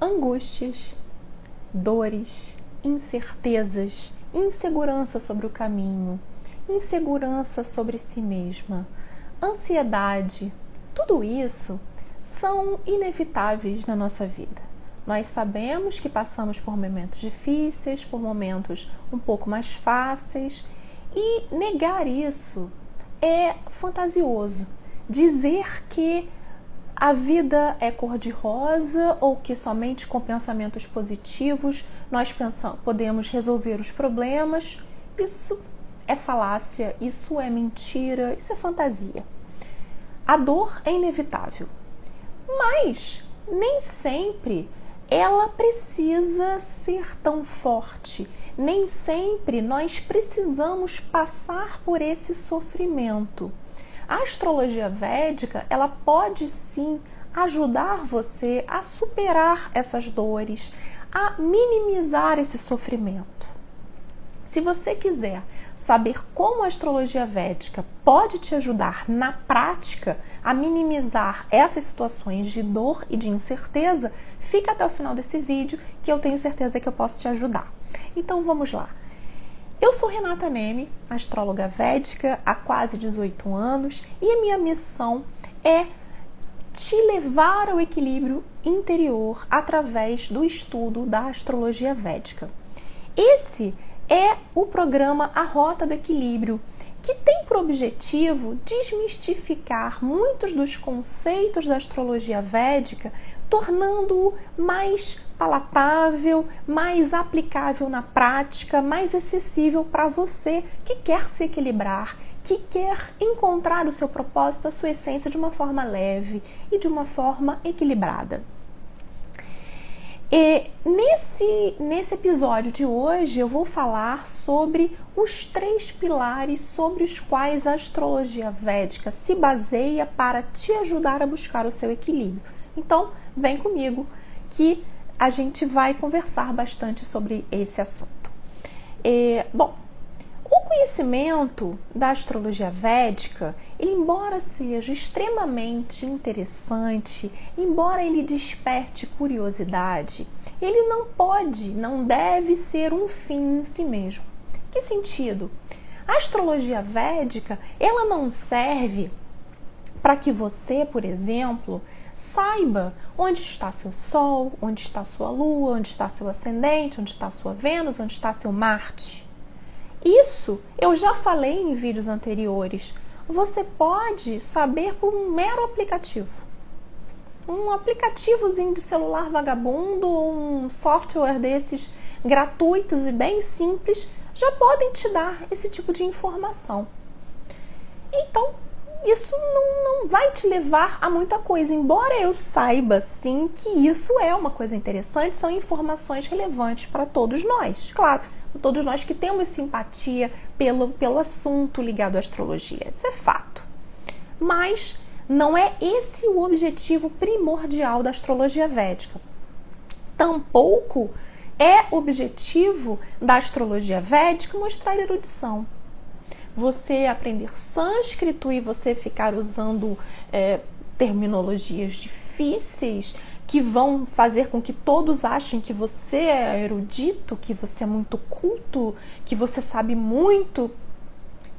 angústias, dores, incertezas, insegurança sobre o caminho, insegurança sobre si mesma, ansiedade, tudo isso são inevitáveis na nossa vida. Nós sabemos que passamos por momentos difíceis, por momentos um pouco mais fáceis, e negar isso é fantasioso. Dizer que a vida é cor-de-rosa ou que somente com pensamentos positivos nós podemos resolver os problemas, isso é falácia, isso é mentira, isso é fantasia. A dor é inevitável, mas nem sempre ela precisa ser tão forte. Nem sempre nós precisamos passar por esse sofrimento. A astrologia védica, ela pode sim ajudar você a superar essas dores, a minimizar esse sofrimento. Se você quiser saber como a astrologia védica pode te ajudar na prática a minimizar essas situações de dor e de incerteza, fica até o final desse vídeo que eu tenho certeza que eu posso te ajudar. Então vamos lá. Eu sou Renata Neme, astróloga védica há quase 18 anos e a minha missão é te levar ao equilíbrio interior através do estudo da astrologia védica. Esse é o programa A Rota do Equilíbrio, que tem por objetivo desmistificar muitos dos conceitos da astrologia védica, tornando-o mais palatável, mais aplicável na prática, mais acessível para você que quer se equilibrar, que quer encontrar o seu propósito, a sua essência de uma forma leve e de uma forma equilibrada. E nesse episódio de hoje eu vou falar sobre os 3 pilares sobre os quais a astrologia védica se baseia para te ajudar a buscar o seu equilíbrio. Então, vem comigo que a gente vai conversar bastante sobre esse assunto. O conhecimento da astrologia védica, ele, embora seja extremamente interessante, embora ele desperte curiosidade, ele não deve ser um fim em si mesmo. Que sentido? A astrologia védica, ela não serve para que você, por exemplo, saiba onde está seu Sol, onde está sua Lua, onde está seu Ascendente, onde está sua Vênus, onde está seu Marte. Isso eu já falei em vídeos anteriores. Você pode saber por um mero aplicativo. Um aplicativozinho de celular vagabundo, um software desses gratuitos e bem simples, já podem te dar esse tipo de informação. Então, isso não vai te levar a muita coisa, embora eu saiba sim que isso é uma coisa interessante, são informações relevantes para todos nós, claro. Todos nós que temos simpatia pelo assunto ligado à astrologia. Isso é fato. Mas não é esse o objetivo primordial da astrologia védica. Tampouco é objetivo da astrologia védica mostrar erudição. Você aprender sânscrito e você ficar usando terminologias difíceis que vão fazer com que todos achem que você é erudito, que você é muito culto, que você sabe muito.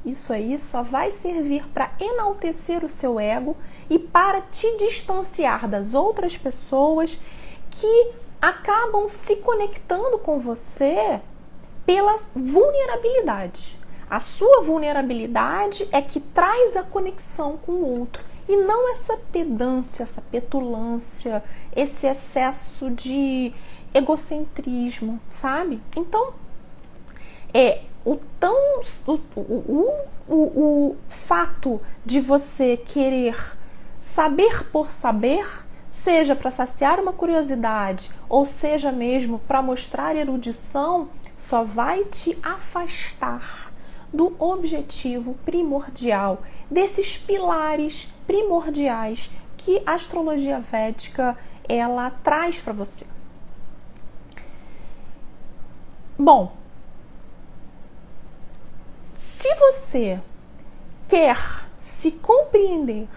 Isso aí só vai servir para enaltecer o seu ego e para te distanciar das outras pessoas que acabam se conectando com você pela vulnerabilidade. A sua vulnerabilidade é que traz a conexão com o outro. E não essa pedância, essa petulância, esse excesso de egocentrismo, sabe? Então, o fato de você querer saber por saber, seja para saciar uma curiosidade ou seja mesmo para mostrar erudição, só vai te afastar do objetivo primordial, desses pilares primordiais que a astrologia védica ela traz para você. Bom, se você quer se compreender,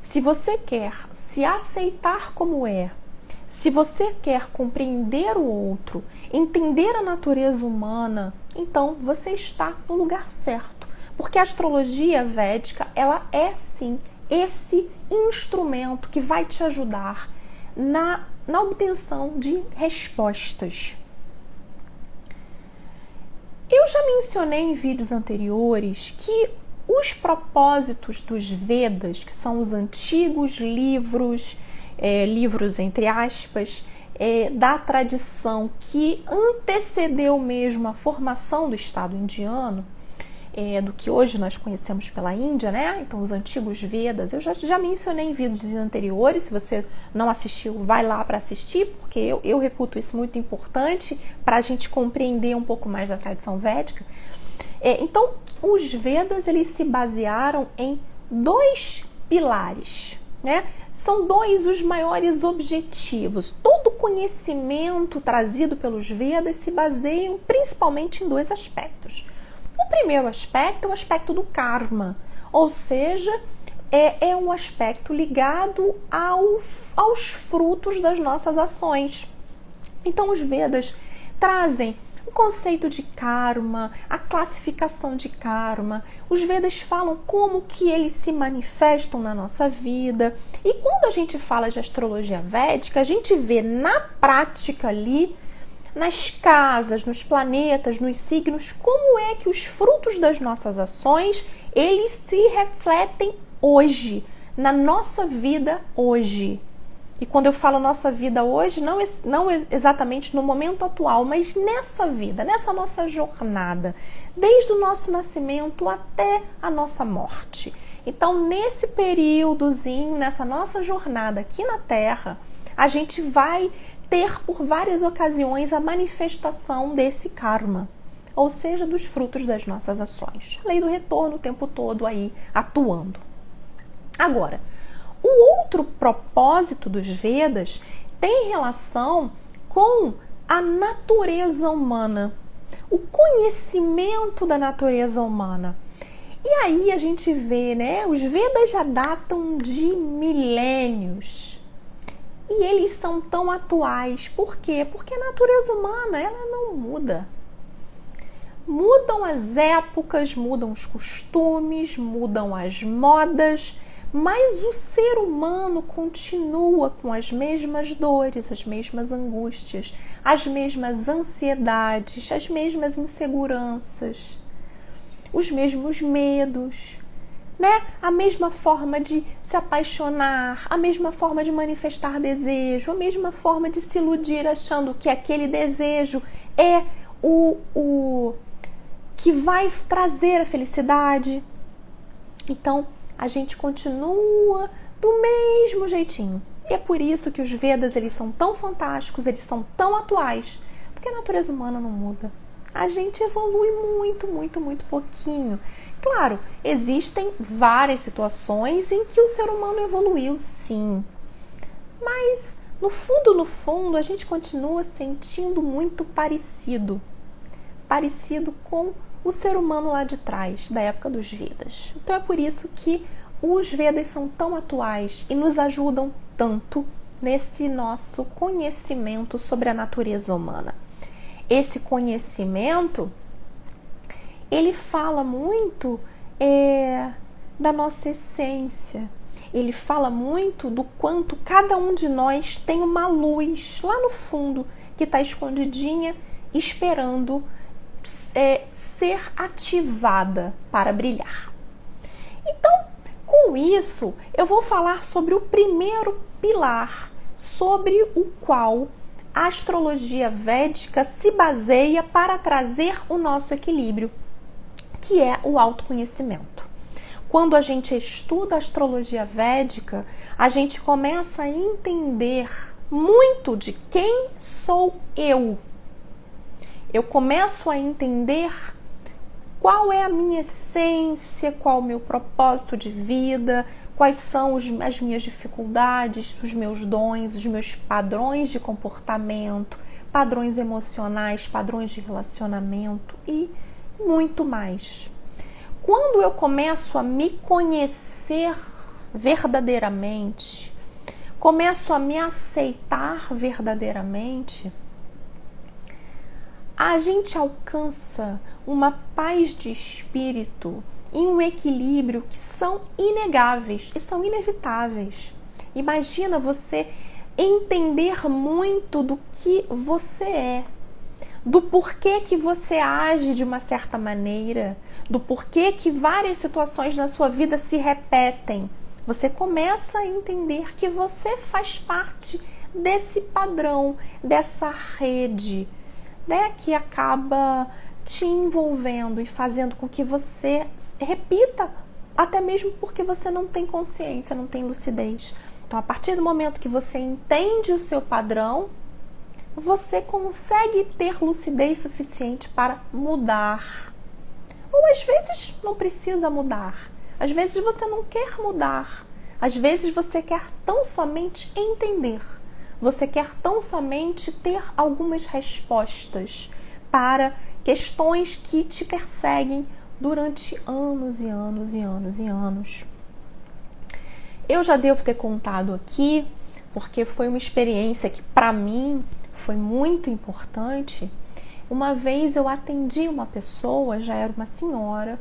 se você quer se aceitar como é, Se você quer compreender o outro, entender a natureza humana, então você está no lugar certo. Porque a astrologia védica, ela é sim esse instrumento que vai te ajudar na obtenção de respostas. Eu já mencionei em vídeos anteriores que os propósitos dos Vedas, que são os antigos livros, livros entre aspas, da tradição que antecedeu mesmo a formação do Estado indiano, do que hoje nós conhecemos pela Índia, né? Então, os antigos Vedas, eu já mencionei em vídeos anteriores, se você não assistiu, vai lá para assistir, porque eu reputo isso muito importante para a gente compreender um pouco mais da tradição védica. Então, os Vedas, eles se basearam em 2 pilares, né? São 2 os maiores objetivos. Todo conhecimento trazido pelos Vedas se baseia principalmente em 2 aspectos. O primeiro aspecto é o aspecto do karma, ou seja, é um aspecto ligado aos frutos das nossas ações. Então, os Vedas trazem o conceito de karma, a classificação de karma. Os Vedas falam como que eles se manifestam na nossa vida. E quando a gente fala de astrologia védica, a gente vê na prática ali, nas casas, nos planetas, nos signos, como é que os frutos das nossas ações, eles se refletem hoje, na nossa vida hoje. E quando eu falo nossa vida hoje, não exatamente no momento atual, mas nessa vida, nessa nossa jornada, desde o nosso nascimento até a nossa morte. Então, nesse períodozinho, nessa nossa jornada aqui na Terra, a gente vai ter por várias ocasiões a manifestação desse karma, ou seja, dos frutos das nossas ações. A lei do retorno o tempo todo aí atuando. Agora, o outro propósito dos Vedas tem relação com a natureza humana, o conhecimento da natureza humana. E aí a gente vê, né, os Vedas já datam de milênios. E eles são tão atuais. Por quê? Porque a natureza humana, ela não muda. Mudam as épocas, mudam os costumes, mudam as modas, mas o ser humano continua com as mesmas dores, as mesmas angústias, as mesmas ansiedades, as mesmas inseguranças, os mesmos medos, né? A mesma forma de se apaixonar, a mesma forma de manifestar desejo, a mesma forma de se iludir achando que aquele desejo é o que vai trazer a felicidade. Então, a gente continua do mesmo jeitinho. E é por isso que os Vedas, eles são tão fantásticos, eles são tão atuais, porque a natureza humana não muda. A gente evolui muito, muito, muito pouquinho. Claro, existem várias situações em que o ser humano evoluiu, sim. Mas, no fundo, a gente continua sentindo muito parecido. Parecido com o ser humano lá de trás, da época dos Vedas. Então é por isso que os Vedas são tão atuais e nos ajudam tanto nesse nosso conhecimento sobre a natureza humana. Esse conhecimento, ele fala muito da nossa essência. Ele fala muito do quanto cada um de nós tem uma luz lá no fundo que está escondidinha, esperando ser ativada para brilhar. Então, com isso, eu vou falar sobre o primeiro pilar, sobre o qual a astrologia védica se baseia para trazer o nosso equilíbrio, que é o autoconhecimento. Quando a gente estuda a astrologia védica, a gente começa a entender muito de quem sou eu. Eu começo a entender qual é a minha essência, qual é o meu propósito de vida, quais são as minhas dificuldades, os meus dons, os meus padrões de comportamento, padrões emocionais, padrões de relacionamento e muito mais. Quando eu começo a me conhecer verdadeiramente, começo a me aceitar verdadeiramente, a gente alcança uma paz de espírito e um equilíbrio que são inegáveis e são inevitáveis. Imagina você entender muito do que você é, do porquê que você age de uma certa maneira, do porquê que várias situações na sua vida se repetem. Você começa a entender que você faz parte desse padrão, dessa rede, né, que acaba te envolvendo e fazendo com que você repita, até mesmo porque você não tem consciência, não tem lucidez. Então, a partir do momento que você entende o seu padrão, você consegue ter lucidez suficiente para mudar. Ou às vezes não precisa mudar. Às vezes você não quer mudar. Às vezes você quer tão somente entender. Você quer tão somente ter algumas respostas para questões que te perseguem durante anos e anos e anos e anos. Eu já devo ter contado aqui, porque foi uma experiência que para mim foi muito importante. Uma vez eu atendi uma pessoa, já era uma senhora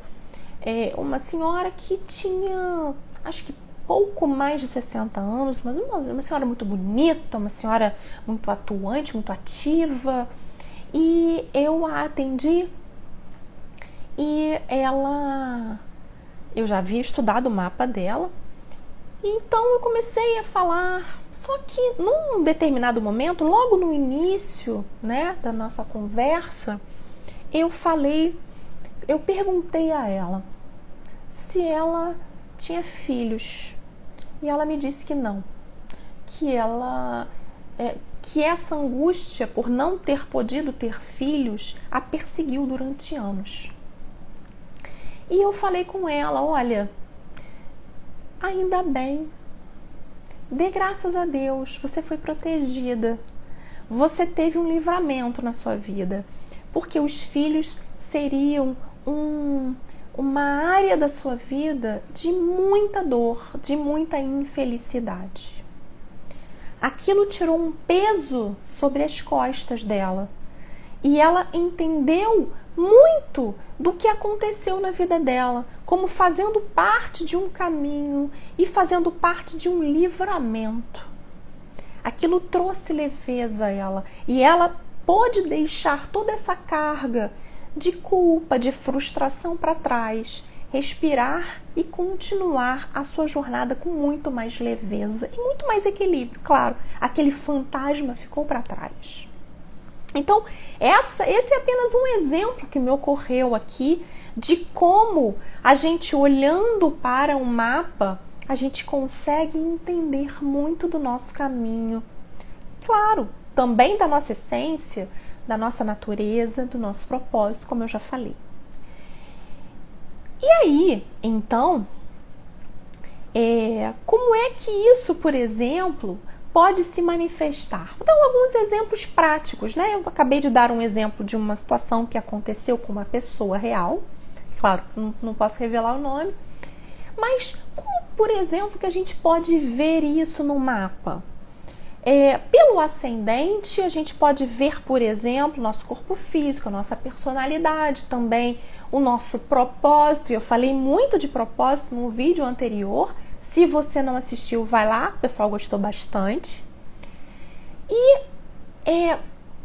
que tinha, acho que pouco mais de 60 anos, mas uma senhora muito bonita, uma senhora muito atuante, muito ativa. E eu a atendi e eu já havia estudado o mapa dela, então eu comecei a falar, só que num determinado momento, logo no início, né, da nossa conversa, eu perguntei a ela se ela tinha filhos, e ela me disse que não, que essa angústia por não ter podido ter filhos a perseguiu durante anos. E eu falei com ela, olha, ainda bem, dê graças a Deus, você foi protegida, você teve um livramento na sua vida, porque os filhos seriam uma área da sua vida de muita dor, de muita infelicidade. Aquilo tirou um peso sobre as costas dela e ela entendeu muito do que aconteceu na vida dela, como fazendo parte de um caminho e fazendo parte de um livramento. Aquilo trouxe leveza a ela e ela pôde deixar toda essa carga de culpa, de frustração para trás, respirar e continuar a sua jornada com muito mais leveza e muito mais equilíbrio. Claro, aquele fantasma ficou para trás. Então, esse é apenas um exemplo que me ocorreu aqui de como a gente, olhando para um mapa, a gente consegue entender muito do nosso caminho. Claro, também da nossa essência, da nossa natureza, do nosso propósito, como eu já falei. E aí, então, como é que isso, por exemplo, pode se manifestar? Vou dar alguns exemplos práticos, né? Eu acabei de dar um exemplo de uma situação que aconteceu com uma pessoa real. Claro, não posso revelar o nome. Mas como, por exemplo, que a gente pode ver isso no mapa? Pelo ascendente, a gente pode ver, por exemplo, nosso corpo físico, a nossa personalidade também, o nosso propósito. Eu falei muito de propósito no vídeo anterior. Se você não assistiu, vai lá, o pessoal gostou bastante. E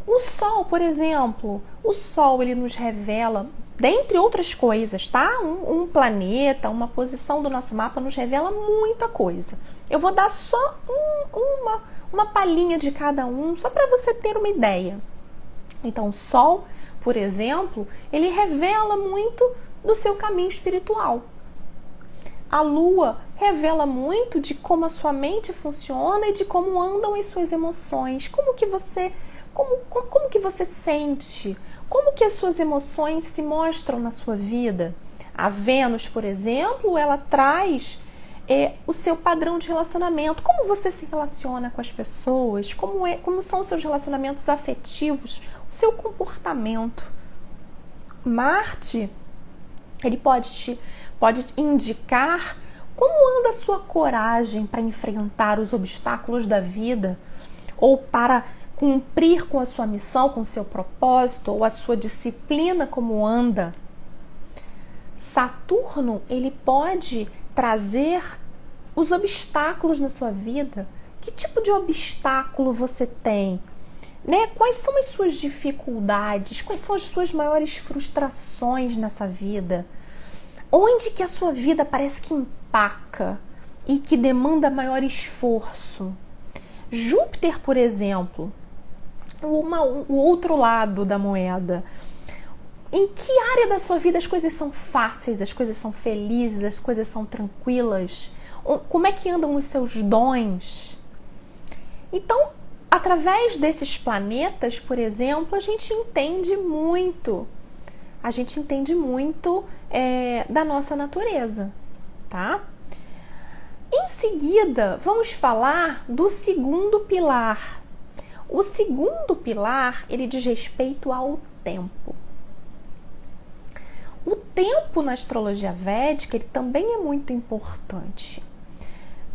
o Sol, por exemplo, o Sol ele nos revela, dentre outras coisas, tá? Um planeta, uma posição do nosso mapa nos revela muita coisa. Eu vou dar só uma palhinha de cada um, só para você ter uma ideia. Então, o Sol, por exemplo, ele revela muito do seu caminho espiritual. A Lua revela muito de como a sua mente funciona e de como andam as suas emoções. Como que você sente? Como que as suas emoções se mostram na sua vida? A Vênus, por exemplo, ela traz o seu padrão de relacionamento. Como você se relaciona com as pessoas? Como são os seus relacionamentos afetivos? O seu comportamento. Marte, ele pode indicar Como anda a sua coragem para enfrentar os obstáculos da vida ou para cumprir com a sua missão, com o seu propósito, ou a sua disciplina, como anda? Saturno, ele pode trazer os obstáculos na sua vida. Que tipo de obstáculo você tem? Né? Quais são as suas dificuldades? Quais são as suas maiores frustrações nessa vida? Onde que a sua vida parece que empaca e que demanda maior esforço? Júpiter, por exemplo, o outro lado da moeda. Em que área da sua vida as coisas são fáceis, as coisas são felizes, as coisas são tranquilas? Como é que andam os seus dons? Então, através desses planetas, por exemplo, a gente entende muito. A gente entende muito da nossa natureza, tá? Em seguida, vamos falar do segundo pilar. O segundo pilar, ele diz respeito ao tempo. O tempo na astrologia védica, ele também é muito importante.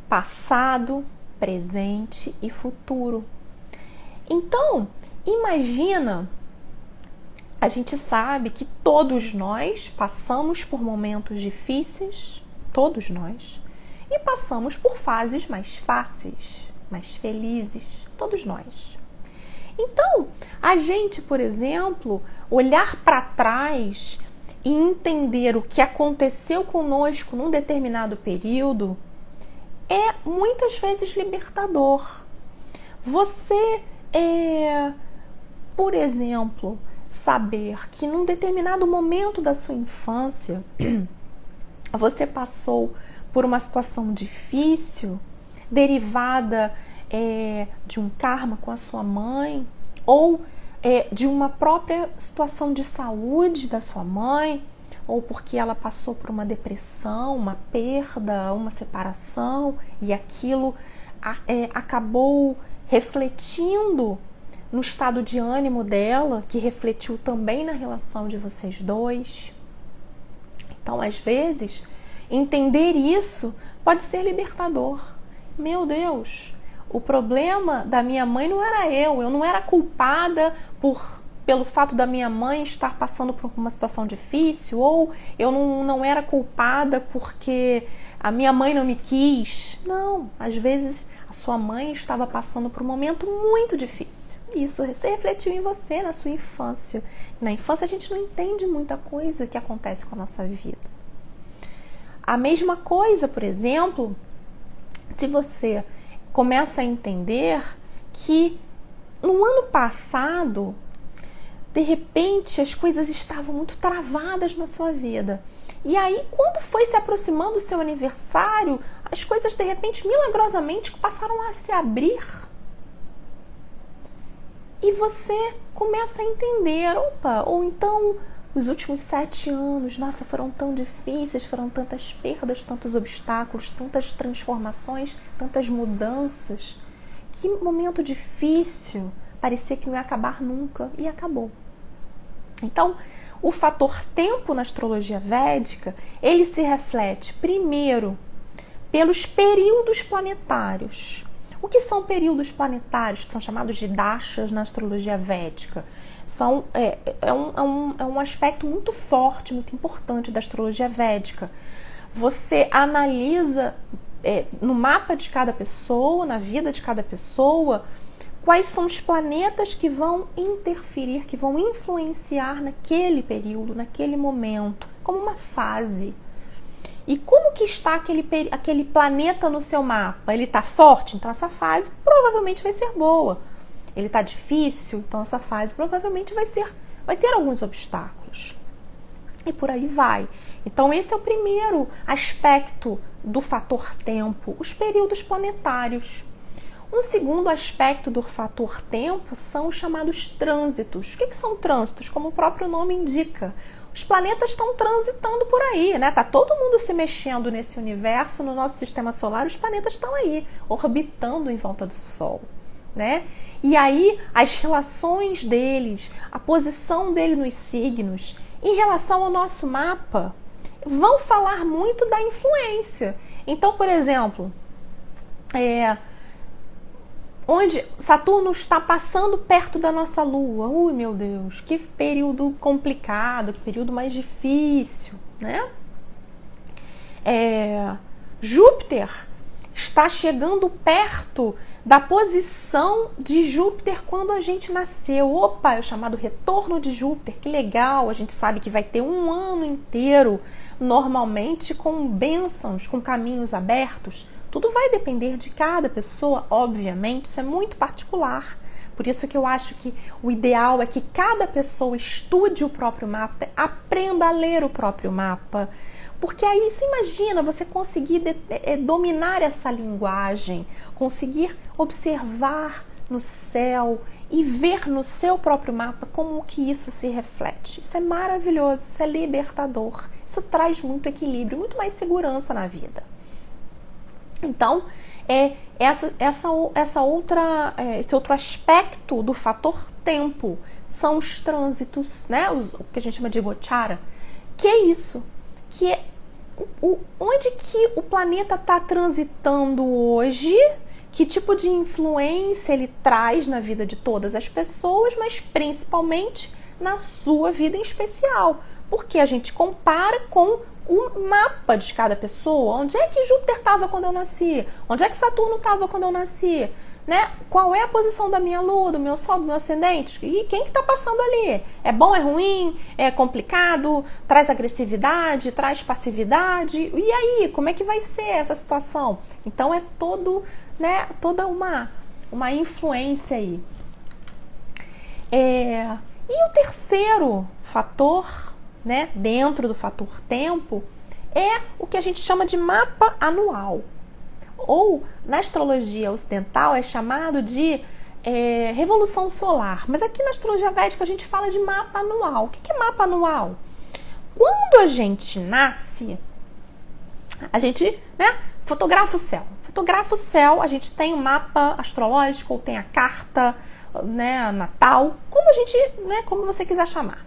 Passado, presente e futuro. Então, imagina, a gente sabe que todos nós passamos por momentos difíceis, todos nós, e passamos por fases mais fáceis, mais felizes, todos nós. Então, a gente, por exemplo, olhar para trás e entender o que aconteceu conosco num determinado período é muitas vezes libertador. Você por exemplo, saber que num determinado momento da sua infância você passou por uma situação difícil, derivada de um karma com a sua mãe, ou de uma própria situação de saúde da sua mãe, ou porque ela passou por uma depressão, uma perda, uma separação, e aquilo acabou refletindo no estado de ânimo dela, que refletiu também na relação de vocês dois. Então, às vezes, entender isso pode ser libertador. Meu Deus, o problema da minha mãe não era eu não era culpada pelo fato da minha mãe estar passando por uma situação difícil, ou eu não era culpada porque a minha mãe não me quis. Não, às vezes a sua mãe estava passando por um momento muito difícil. Isso se refletiu em você, na sua infância. Na infância a gente não entende muita coisa que acontece com a nossa vida. A mesma coisa, por exemplo, se você começa a entender que no ano passado, de repente, as coisas estavam muito travadas na sua vida. E aí, quando foi se aproximando o seu aniversário, as coisas, de repente, milagrosamente passaram a se abrir. E você começa a entender, ou então, os últimos 7 anos, nossa, foram tão difíceis, foram tantas perdas, tantos obstáculos, tantas transformações, tantas mudanças. Que momento difícil, parecia que não ia acabar nunca, e acabou. Então, o fator tempo na astrologia védica, ele se reflete primeiro pelos períodos planetários. O que são períodos planetários, que são chamados de dashas na astrologia védica? É um aspecto muito forte, muito importante da astrologia védica. Você analisa no mapa de cada pessoa, na vida de cada pessoa, quais são os planetas que vão interferir, que vão influenciar naquele período, naquele momento, como uma fase. E como que está aquele planeta no seu mapa? Ele está forte? Então essa fase provavelmente vai ser boa. Ele está difícil? Então essa fase provavelmente vai ter alguns obstáculos. E por aí vai. Então esse é o primeiro aspecto do fator tempo, os períodos planetários. Um segundo aspecto do fator tempo são os chamados trânsitos. O que são trânsitos? Como o próprio nome indica. Os planetas estão transitando por aí, né? Tá todo mundo se mexendo nesse universo, no nosso sistema solar, os planetas estão aí, orbitando em volta do Sol, né? E aí, as relações deles, a posição dele nos signos, em relação ao nosso mapa, vão falar muito da influência. Então, por exemplo, onde Saturno está passando perto da nossa Lua. Ui, meu Deus, que período complicado, que período mais difícil, né? Júpiter está chegando perto da posição de Júpiter quando a gente nasceu. Opa, é o chamado retorno de Júpiter, que legal. A gente sabe que vai ter um ano inteiro, normalmente com bênçãos, com caminhos abertos. Tudo vai depender de cada pessoa, obviamente, isso é muito particular. Por isso que eu acho que o ideal é que cada pessoa estude o próprio mapa, aprenda a ler o próprio mapa. Porque aí, você imagina, você conseguir dominar essa linguagem, conseguir observar no céu e ver no seu próprio mapa como que isso se reflete. Isso é maravilhoso, isso é libertador, isso traz muito equilíbrio, muito mais segurança na vida. Então, esse outro aspecto do fator tempo são os trânsitos, né? O que a gente chama de Gochara. Que é isso? Que é onde que o planeta está transitando hoje, que tipo de influência ele traz na vida de todas as pessoas, mas principalmente na sua vida em especial. Porque a gente compara com o mapa de cada pessoa. Onde é que Júpiter estava quando eu nasci? Onde é que Saturno estava quando eu nasci? Né? Qual é a posição da minha Lua, do meu Sol, do meu ascendente? E quem que está passando ali? É bom, é ruim? É complicado? Traz agressividade? Traz passividade? E aí, como é que vai ser essa situação? Então é toda uma influência aí. E o terceiro fator, né, dentro do fator tempo, é o que a gente chama de mapa anual. Ou, na astrologia ocidental, é chamado de revolução solar. Mas aqui na astrologia védica a gente fala de mapa anual. O que é mapa anual? Quando a gente nasce, a gente, né, fotografa o céu. Fotografa o céu, a gente tem um mapa astrológico, ou tem a carta, né, natal, como a gente, né, como você quiser chamar.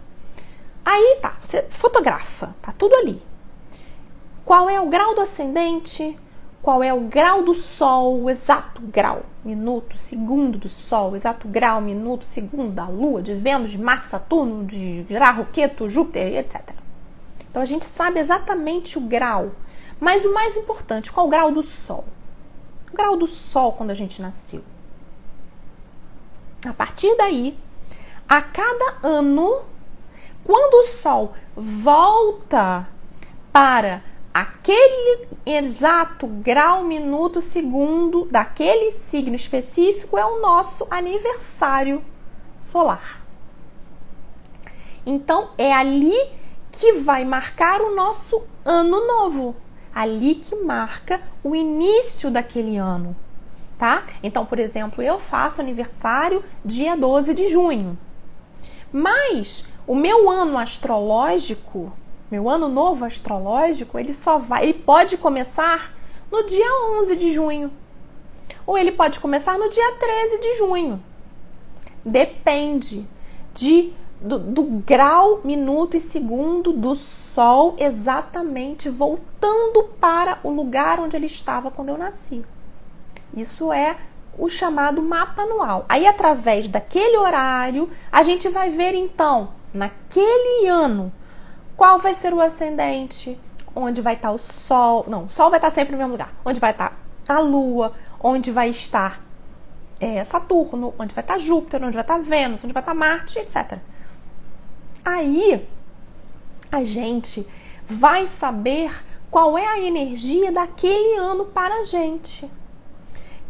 Aí tá, você fotografa, tá tudo ali. Qual é o grau do ascendente? Qual é o grau do Sol, o exato grau, minuto, segundo do Sol, exato grau, minuto, segundo da Lua, de Vênus, de Marte, Saturno, de Rahu, Ketu, Júpiter, etc. Então a gente sabe exatamente o grau. Mas o mais importante, qual é o grau do Sol? O grau do Sol quando a gente nasceu. A partir daí, a cada ano, quando o Sol volta para aquele exato grau, minuto, segundo daquele signo específico, é o nosso aniversário solar. Então, é ali que vai marcar o nosso ano novo. Ali que marca o início daquele ano, tá? Então, por exemplo, eu faço aniversário dia 12 de junho. Mas o meu ano astrológico, meu ano novo astrológico, ele pode começar no dia 11 de junho. Ou ele pode começar no dia 13 de junho. Depende do grau, minuto e segundo do Sol exatamente voltando para o lugar onde ele estava quando eu nasci. Isso é o chamado mapa anual. Aí, através daquele horário, a gente vai ver, então, naquele ano, qual vai ser o ascendente, onde vai estar o Sol. Não, o Sol vai estar sempre no mesmo lugar. Onde vai estar a Lua, onde vai estar Saturno, onde vai estar Júpiter, onde vai estar Vênus, onde vai estar Marte, etc. Aí, a gente vai saber qual é a energia daquele ano para a gente.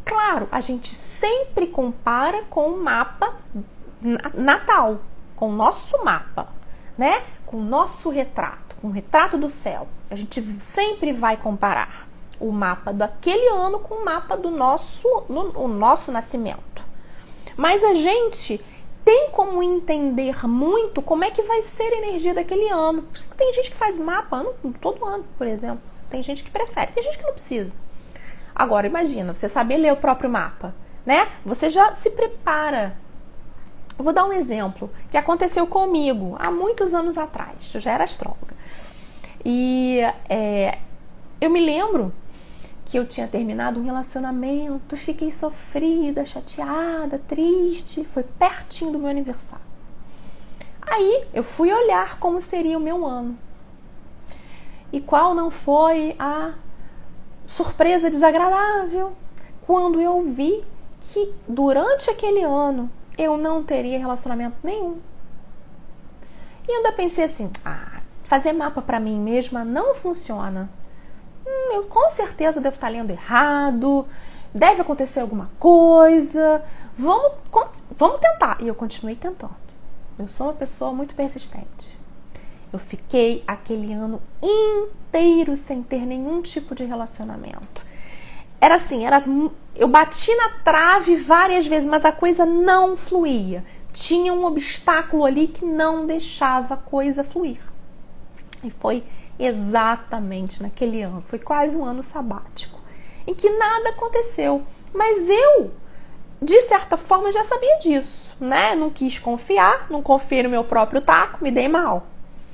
Claro, a gente sempre compara com o mapa natal, com o nosso mapa, né? Com o nosso retrato, com o retrato do céu. A gente sempre vai comparar o mapa daquele ano com o mapa do nosso nascimento. Mas a gente tem como entender muito como é que vai ser a energia daquele ano. Por isso que tem gente que faz mapa todo ano, por exemplo. Tem gente que prefere, tem gente que não precisa. Agora, imagina, você saber ler o próprio mapa, né? Você já se prepara. Eu vou dar um exemplo que aconteceu comigo há muitos anos atrás. Eu já era astróloga. E eu me lembro que eu tinha terminado um relacionamento, fiquei sofrida, chateada, triste, foi pertinho do meu aniversário. Aí eu fui olhar como seria o meu ano. E qual não foi a surpresa desagradável quando eu vi que durante aquele ano eu não teria relacionamento nenhum. E ainda pensei assim, fazer mapa pra mim mesma não funciona. Eu com certeza devo estar lendo errado, deve acontecer alguma coisa, vamos tentar. E eu continuei tentando. Eu sou uma pessoa muito persistente. Eu fiquei aquele ano inteiro sem ter nenhum tipo de relacionamento. Era assim, eu bati na trave várias vezes, mas a coisa não fluía. Tinha um obstáculo ali que não deixava a coisa fluir. E foi exatamente naquele ano, foi quase um ano sabático, em que nada aconteceu. Mas eu, de certa forma, já sabia disso, né? Não quis confiar, não confiei no meu próprio taco, me dei mal.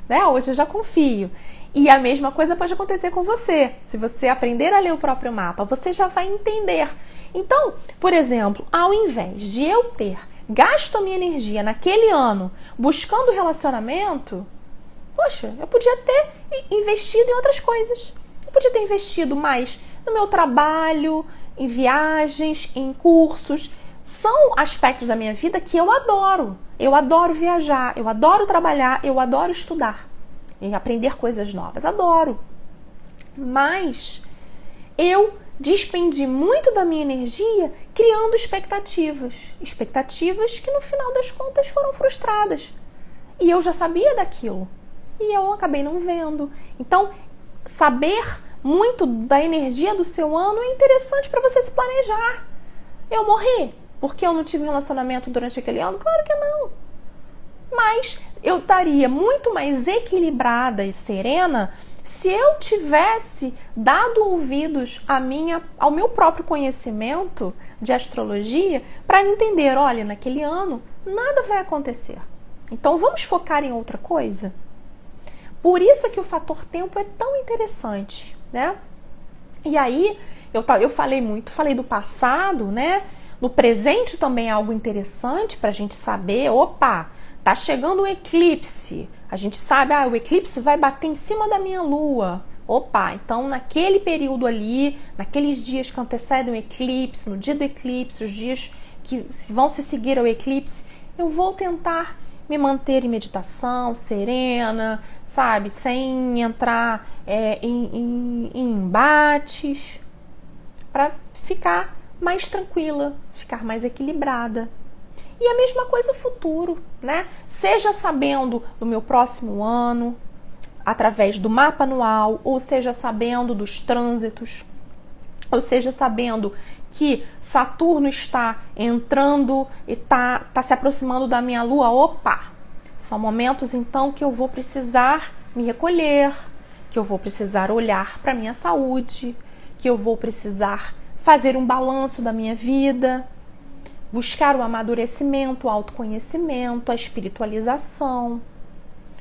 Né? Hoje eu já confio. E a mesma coisa pode acontecer com você. Se você aprender a ler o próprio mapa, você já vai entender. Então, por exemplo, ao invés de eu ter gasto a minha energia naquele ano buscando relacionamento, poxa, eu podia ter investido em outras coisas. Eu podia ter investido mais no meu trabalho, em viagens, em cursos. São aspectos da minha vida que eu adoro. Eu adoro viajar, eu adoro trabalhar, eu adoro estudar e aprender coisas novas. Adoro. Mas eu despendi muito da minha energia criando expectativas. Expectativas que no final das contas foram frustradas. E eu já sabia daquilo. E eu acabei não vendo. Então, saber muito da energia do seu ano é interessante para você se planejar. Eu morri porque eu não tive um relacionamento durante aquele ano? Claro que não. Mas eu estaria muito mais equilibrada e serena se eu tivesse dado ouvidos ao meu próprio conhecimento de astrologia para entender, olha, naquele ano nada vai acontecer. Então vamos focar em outra coisa? Por isso é que o fator tempo é tão interessante, né? E aí, eu falei do passado, né? No presente também é algo interessante para a gente saber, opa, tá chegando o eclipse. A gente sabe, o eclipse vai bater em cima da minha lua. Opa, então naquele período ali, naqueles dias que antecedem o eclipse, no dia do eclipse, os dias que vão se seguir ao eclipse, eu vou tentar me manter em meditação, serena, sabe? Sem entrar em embates, para ficar mais tranquila, ficar mais equilibrada. E a mesma coisa o futuro, né? Seja sabendo do meu próximo ano, através do mapa anual, ou seja sabendo dos trânsitos, ou seja sabendo que Saturno está entrando e está se aproximando da minha Lua. Opa! São momentos então que eu vou precisar me recolher, que eu vou precisar olhar para a minha saúde, que eu vou precisar fazer um balanço da minha vida, buscar o amadurecimento, o autoconhecimento, a espiritualização.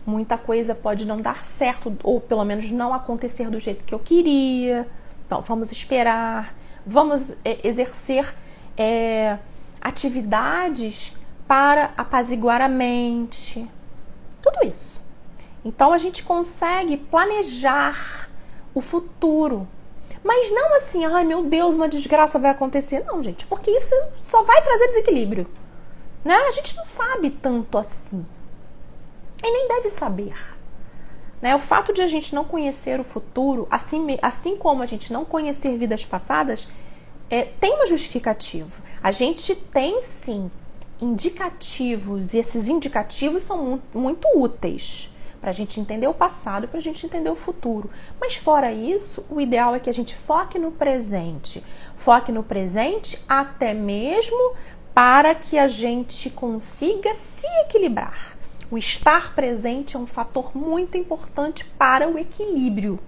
Muita coisa pode não dar certo, ou pelo menos não acontecer do jeito que eu queria. Então, vamos esperar, vamos exercer atividades para apaziguar a mente. Tudo isso. Então, a gente consegue planejar o futuro. Mas não assim, ai meu Deus, uma desgraça vai acontecer. Não, gente, porque isso só vai trazer desequilíbrio. Né? A gente não sabe tanto assim. E nem deve saber. Né? O fato de a gente não conhecer o futuro, assim como a gente não conhecer vidas passadas, tem uma justificativa. A gente tem sim indicativos, e esses indicativos são muito úteis para a gente entender o passado e para a gente entender o futuro. Mas fora isso, o ideal é que a gente foque no presente. Foque no presente até mesmo para que a gente consiga se equilibrar. O estar presente é um fator muito importante para o equilíbrio.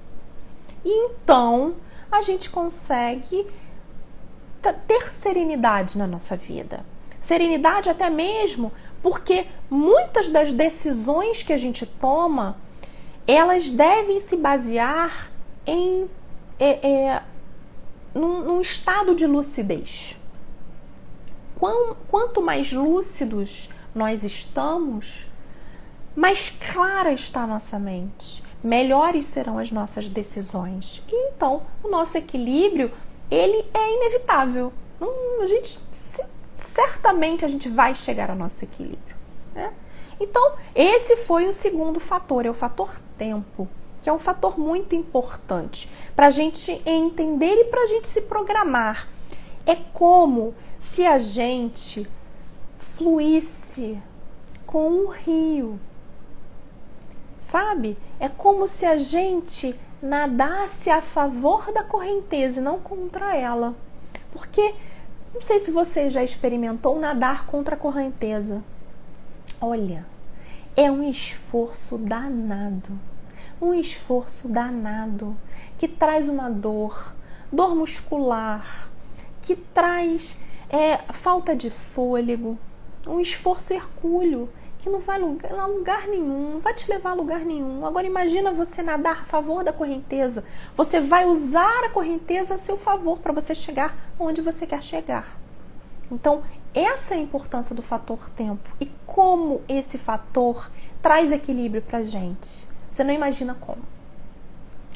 E então, a gente consegue ter serenidade na nossa vida. Serenidade até mesmo porque muitas das decisões que a gente toma, elas devem se basear em num estado de lucidez. Quanto mais lúcidos nós estamos, mais clara está a nossa mente, melhores serão as nossas decisões. E então, o nosso equilíbrio, ele é inevitável. Certamente a gente vai chegar ao nosso equilíbrio, né? Então, esse foi o segundo fator, é o fator tempo, que é um fator muito importante para a gente entender e para a gente se programar. É como se a gente fluísse com um rio, sabe? É como se a gente nadasse a favor da correnteza e não contra ela. Porque, não sei se você já experimentou nadar contra a correnteza. Olha, é um esforço danado. Um esforço danado que traz uma dor muscular, que traz falta de fôlego, um esforço hercúleo que não vai a lugar nenhum, não vai te levar a lugar nenhum. Agora imagina você nadar a favor da correnteza. Você vai usar a correnteza a seu favor para você chegar onde você quer chegar. Então, essa é a importância do fator tempo e como esse fator traz equilíbrio para a gente. Você não imagina como.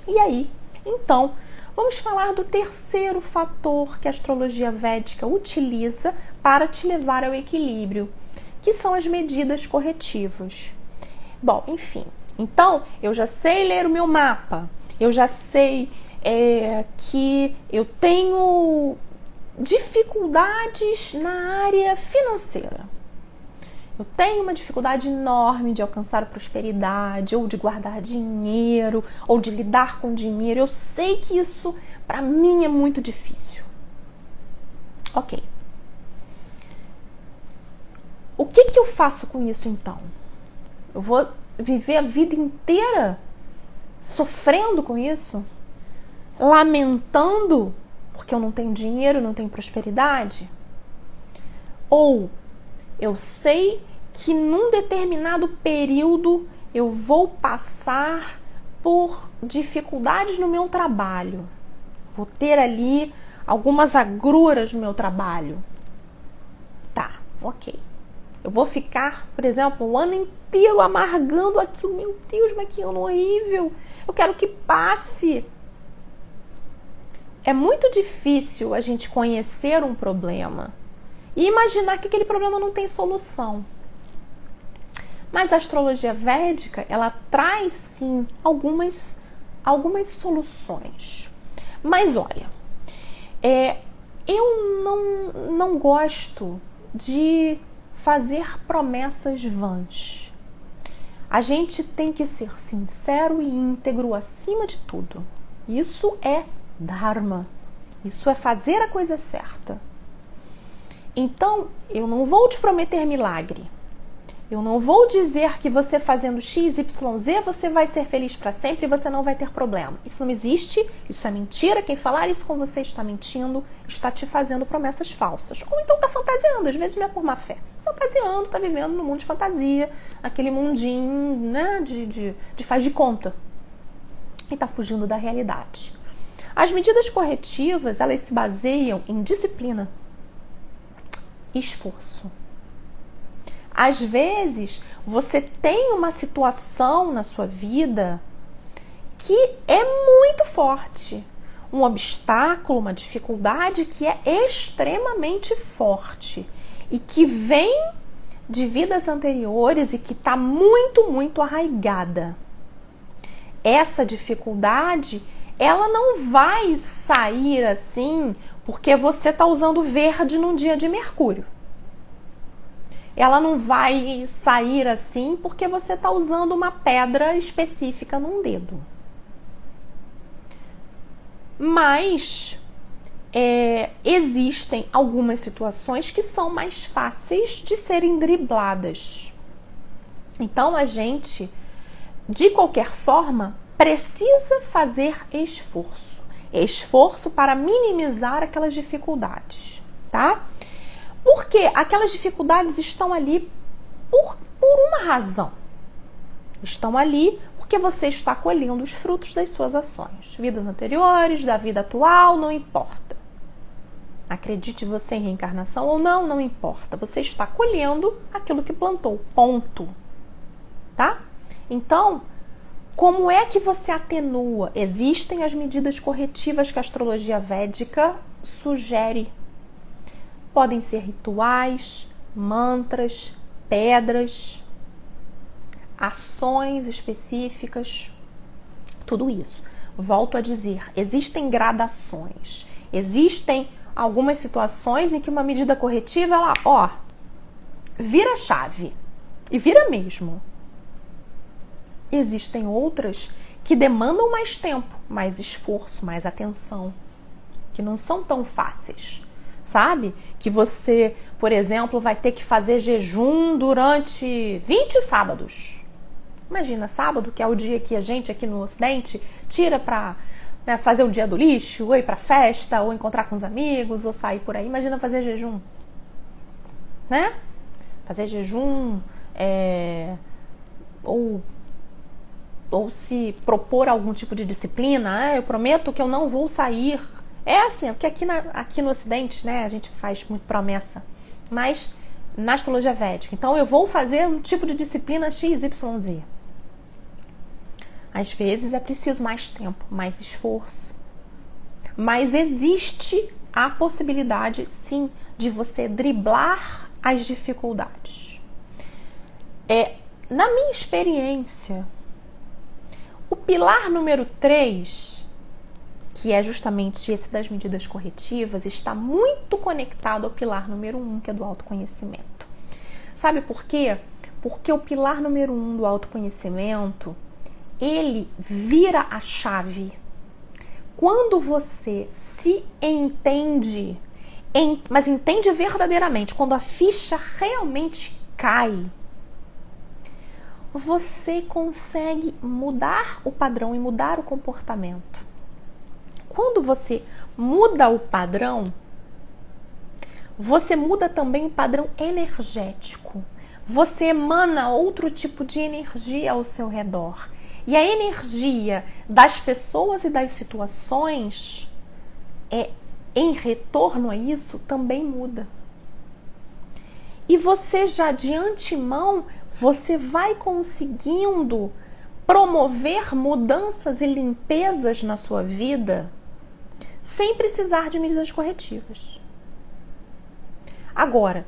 E aí, então, vamos falar do terceiro fator que a astrologia védica utiliza para te levar ao equilíbrio, que são as medidas corretivas. Bom, enfim, então eu já sei ler o meu mapa, eu já sei que eu tenho dificuldades na área financeira. Eu tenho uma dificuldade enorme de alcançar a prosperidade, ou de guardar dinheiro, ou de lidar com dinheiro. Eu sei que isso, para mim, é muito difícil. Ok. O que eu faço com isso, então? Eu vou viver a vida inteira sofrendo com isso? Lamentando porque eu não tenho dinheiro, não tenho prosperidade? Ou eu sei que num determinado período eu vou passar por dificuldades no meu trabalho. Vou ter ali algumas agruras no meu trabalho. Tá, ok. Eu vou ficar, por exemplo, o ano inteiro amargando aquilo. Meu Deus, mas que ano horrível. Eu quero que passe. É muito difícil a gente conhecer um problema e imaginar que aquele problema não tem solução. Mas a astrologia védica, ela traz sim algumas soluções. Mas olha, eu não gosto de fazer promessas vãs. A gente tem que ser sincero e íntegro acima de tudo. Isso é Dharma. Isso é fazer a coisa certa. Então, eu não vou te prometer milagre. Eu não vou dizer que você fazendo X, Y, Z, você vai ser feliz para sempre e você não vai ter problema. Isso não existe, isso é mentira. Quem falar isso com você está mentindo, está te fazendo promessas falsas. Ou então está fantasiando, às vezes não é por má fé. Fantasiando, está vivendo no mundo de fantasia, aquele mundinho, né, de faz de conta. E está fugindo da realidade. As medidas corretivas, elas se baseiam em disciplina e esforço. Às vezes, você tem uma situação na sua vida que é muito forte. Um obstáculo, uma dificuldade que é extremamente forte e que vem de vidas anteriores e que está muito, muito arraigada. Essa dificuldade, ela não vai sair assim porque você está usando verde num dia de Mercúrio. Ela não vai sair assim porque você está usando uma pedra específica num dedo. Mas existem algumas situações que são mais fáceis de serem dribladas. Então a gente, de qualquer forma, precisa fazer esforço. Esforço para minimizar aquelas dificuldades, tá? Porque aquelas dificuldades estão ali por uma razão. Estão ali porque você está colhendo os frutos das suas ações. Vidas anteriores, da vida atual, não importa. Acredite você em reencarnação ou não, não importa. Você está colhendo aquilo que plantou, ponto. Tá? Então, como é que você atenua? Existem as medidas corretivas que a astrologia védica sugere. Podem ser rituais, mantras, pedras, ações específicas, tudo isso. Volto a dizer, existem gradações, existem algumas situações em que uma medida corretiva, ela, vira chave, e vira mesmo. Existem outras que demandam mais tempo, mais esforço, mais atenção, que não são tão fáceis, sabe? Que você, por exemplo, vai ter que fazer jejum durante 20 sábados. Imagina, sábado, que é o dia que a gente aqui no Ocidente tira para fazer o dia do lixo, ou ir para festa, ou encontrar com os amigos, ou sair por aí. Imagina fazer jejum, né? Fazer jejum, ou se propor algum tipo de disciplina. Eu prometo que eu não vou sair. É assim, porque aqui no Ocidente, né, a gente faz muito promessa, mas na astrologia védica, então eu vou fazer um tipo de disciplina XYZ. Às vezes é preciso mais tempo, mais esforço. Mas existe a possibilidade, sim, de você driblar as dificuldades. Na minha experiência, o pilar número 3, que é justamente esse das medidas corretivas, está muito conectado ao pilar número 1, que é do autoconhecimento. Sabe por quê? Porque o pilar número 1 do autoconhecimento, ele vira a chave. Quando você se entende, mas entende verdadeiramente, quando a ficha realmente cai, você consegue mudar o padrão e mudar o comportamento. Quando você muda o padrão, você muda também o padrão energético. Você emana outro tipo de energia ao seu redor. E a energia das pessoas e das situações, em retorno a isso, também muda. E você já de antemão, você vai conseguindo promover mudanças e limpezas na sua vida sem precisar de medidas corretivas. Agora,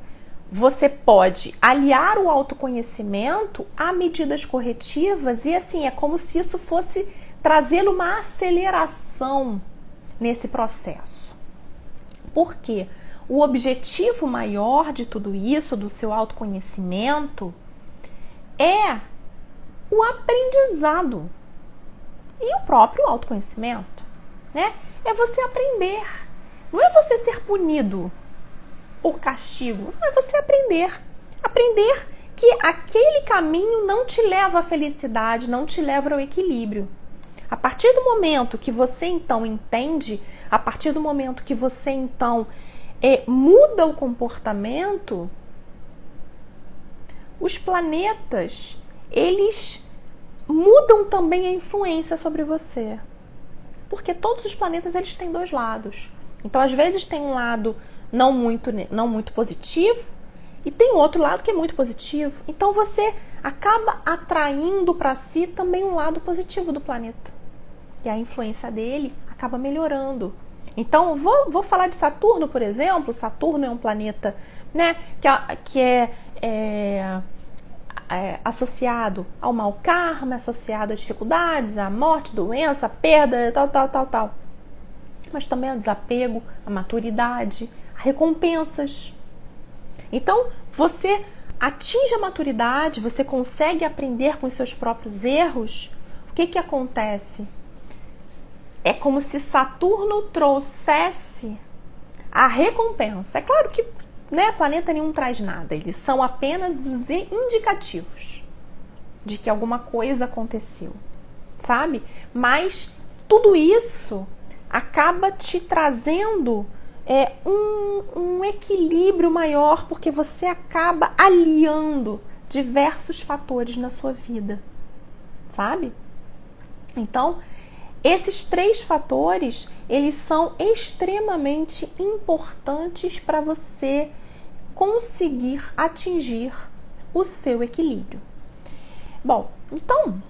você pode aliar o autoconhecimento a medidas corretivas e assim, é como se isso fosse trazendo uma aceleração nesse processo. Por quê? O objetivo maior de tudo isso, do seu autoconhecimento, é o aprendizado e o próprio autoconhecimento, né? É você aprender, não é você ser punido por castigo, não, é você aprender que aquele caminho não te leva à felicidade, não te leva ao equilíbrio. A partir do momento que você então entende, a partir do momento que você então muda o comportamento, os planetas, eles mudam também a influência sobre você. Porque todos os planetas, eles têm dois lados. Então, às vezes, tem um lado não muito positivo e tem outro lado que é muito positivo. Então, você acaba atraindo para si também um lado positivo do planeta. E a influência dele acaba melhorando. Então, vou falar de Saturno, por exemplo. Saturno é um planeta, né, que é associado ao mau karma, associado a dificuldades, à morte, doença, perda, tal. Mas também ao desapego, à maturidade, a recompensas. Então, você atinge a maturidade, você consegue aprender com os seus próprios erros. O que acontece? É como se Saturno trouxesse a recompensa. É claro que planeta nenhum traz nada, eles são apenas os indicativos de que alguma coisa aconteceu, sabe? Mas tudo isso acaba te trazendo um equilíbrio maior, porque você acaba aliando diversos fatores na sua vida, sabe? Então, esses 3 fatores, eles são extremamente importantes para você conseguir atingir o seu equilíbrio. Bom, então,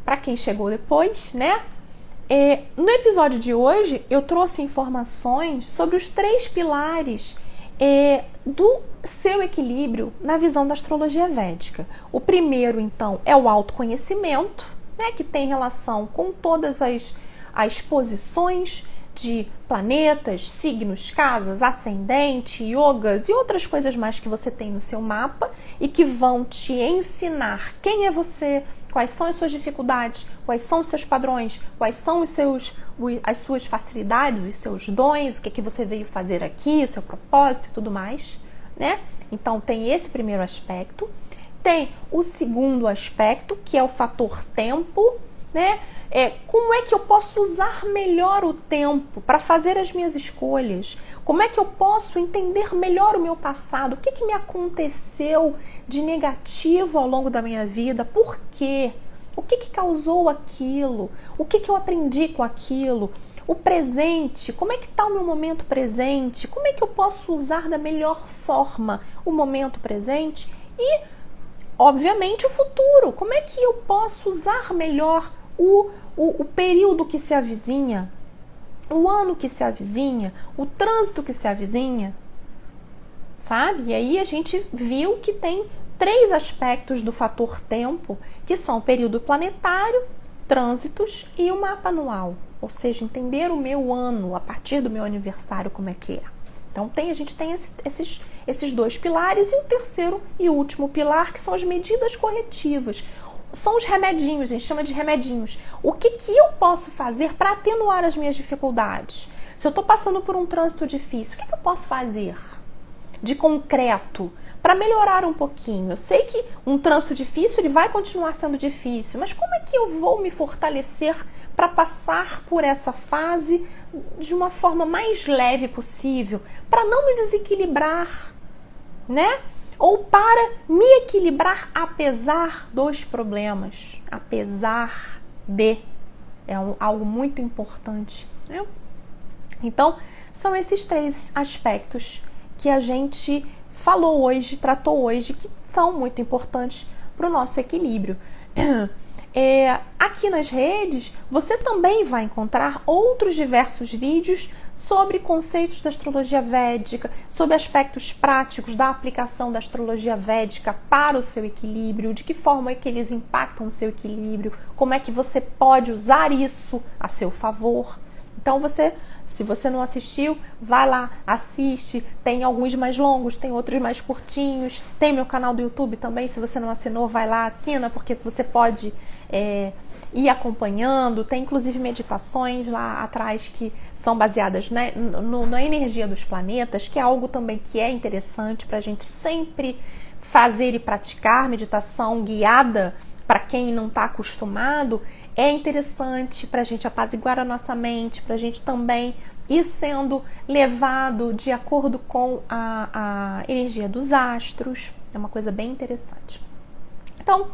para quem chegou depois, né? No episódio de hoje, eu trouxe informações sobre os 3 pilares do seu equilíbrio na visão da astrologia védica. O primeiro, então, é o autoconhecimento, né, que tem relação com todas as posições de planetas, signos, casas, ascendente, yogas e outras coisas mais que você tem no seu mapa e que vão te ensinar quem é você, quais são as suas dificuldades, quais são os seus padrões, quais são as suas facilidades, os seus dons, o que você veio fazer aqui, o seu propósito e tudo mais, né? Então tem esse primeiro aspecto. Tem o segundo aspecto, que é o fator tempo, né? Como é que eu posso usar melhor o tempo para fazer as minhas escolhas? Como é que eu posso entender melhor o meu passado? O que me aconteceu de negativo ao longo da minha vida? Por quê? O que causou aquilo? O que eu aprendi com aquilo? O presente, como é que está o meu momento presente? Como é que eu posso usar da melhor forma o momento presente? E, obviamente, o futuro. Como é que eu posso usar melhor o período que se avizinha, o ano que se avizinha, o trânsito que se avizinha, sabe? E aí a gente viu que tem 3 aspectos do fator tempo, que são o período planetário, trânsitos e o mapa anual. Ou seja, entender o meu ano a partir do meu aniversário, como é que é. Então a gente tem esses 2 pilares e o terceiro e último pilar, que são as medidas corretivas. São os remedinhos, a gente chama de remedinhos. O que eu posso fazer para atenuar as minhas dificuldades? Se eu estou passando por um trânsito difícil, o que eu posso fazer de concreto para melhorar um pouquinho? Eu sei que um trânsito difícil ele vai continuar sendo difícil, mas como é que eu vou me fortalecer para passar por essa fase de uma forma mais leve possível, para não me desequilibrar, né? Ou para me equilibrar apesar dos problemas, apesar de, algo muito importante, né? Então, são esses 3 aspectos que a gente falou hoje, tratou hoje, que são muito importantes para o nosso equilíbrio. Aqui nas redes, você também vai encontrar outros diversos vídeos sobre conceitos da astrologia védica, sobre aspectos práticos da aplicação da astrologia védica para o seu equilíbrio, de que forma é que eles impactam o seu equilíbrio, como é que você pode usar isso a seu favor. Então, se você não assistiu, vai lá, assiste. Tem alguns mais longos, tem outros mais curtinhos. Tem meu canal do YouTube também, se você não assinou, vai lá, assina, porque você pode ir acompanhando. Tem inclusive meditações lá atrás que são baseadas, né, na energia dos planetas, que é algo também que é interessante para a gente sempre fazer e praticar. Meditação guiada, para quem não está acostumado, é interessante para a gente apaziguar a nossa mente, para a gente também ir sendo levado de acordo com a energia dos astros. É uma coisa bem interessante. Então,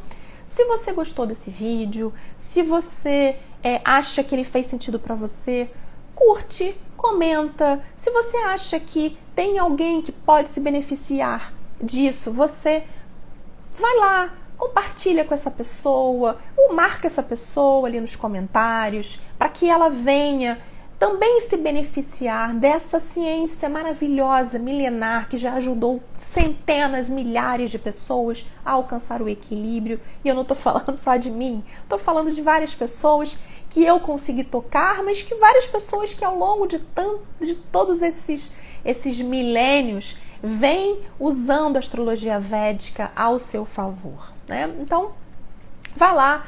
se você gostou desse vídeo, se você acha que ele fez sentido para você, curte, comenta. Se você acha que tem alguém que pode se beneficiar disso, você vai lá, compartilha com essa pessoa, ou marca essa pessoa ali nos comentários, para que ela venha também se beneficiar dessa ciência maravilhosa, milenar, que já ajudou centenas, milhares de pessoas a alcançar o equilíbrio. E eu não estou falando só de mim, estou falando de várias pessoas que eu consegui tocar, mas que várias pessoas que ao longo de todos esses milênios vêm usando a astrologia védica ao seu favor, né? Então, vá lá.